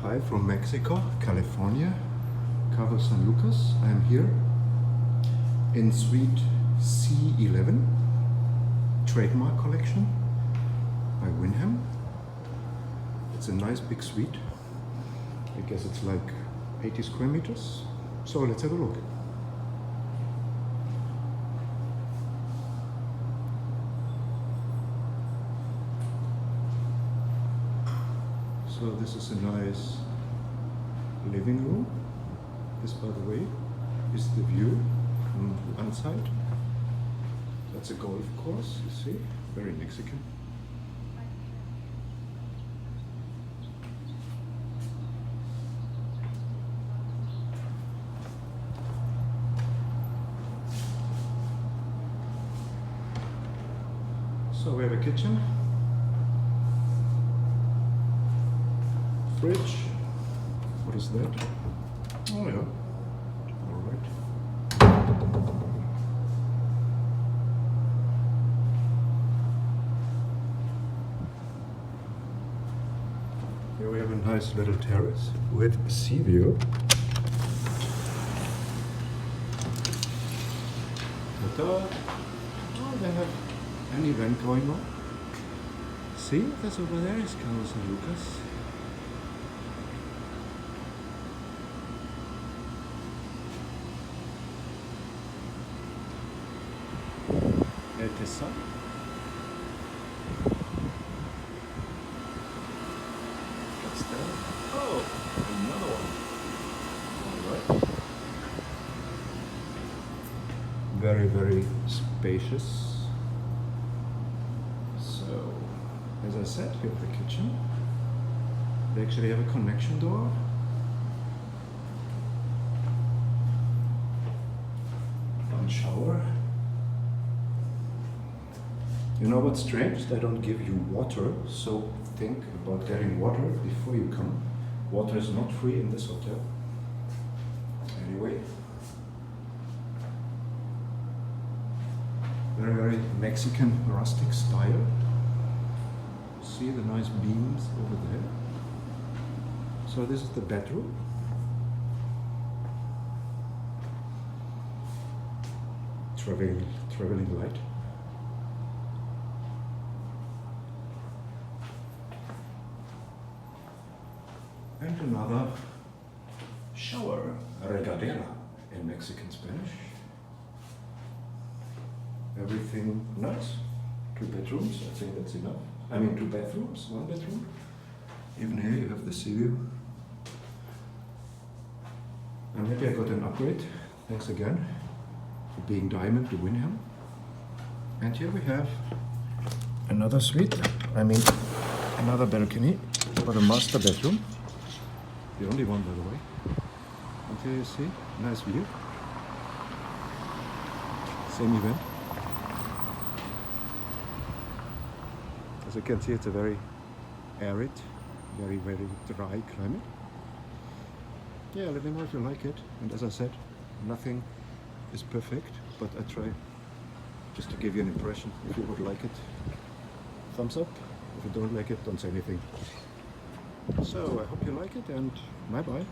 Hi from Mexico, California, Cabos San Lucas. I am here in suite C11, Trademark collection by Wyndham. It's a nice big suite. I guess it's like 80 square meters. So let's have a look. So this is a nice living room. This, by the way, is the view from one side. That's a golf course, you see, very Mexican. So we have a kitchen. Fridge. What is that? Oh yeah. All right. Here we have a nice little terrace with sea view. Ta-da. Oh, they have an event going on. See, that's over there is Cabos San Lucas. That's that. Oh, another one. All right. Very, very spacious. So, as I said, here's the kitchen. They actually have a connection door. One shower. You know what's strange? They don't give you water, so think about getting water before you come. Water is not free in this hotel. Anyway. Very, very Mexican rustic style. See the nice beams over there. So this is the bedroom. Traveling light. And another shower, regadera in Mexican Spanish. Everything nice. 2 bedrooms, I think that's enough. I mean 2 bathrooms, 1 bedroom. Even here you have the sea view. I'm happy I got an upgrade. Thanks again for being Diamond to Wyndham. And here we have another suite. I mean another balcony for the master bedroom. The only one, by the way. And here you see, nice view. Same event. As you can see, it's a very arid, very, very dry climate. Yeah, let me know if you like it. And as I said, nothing is perfect, but I try just to give you an impression. If you would like it, thumbs up. If you don't like it, don't say anything. So I hope you like it, and bye bye.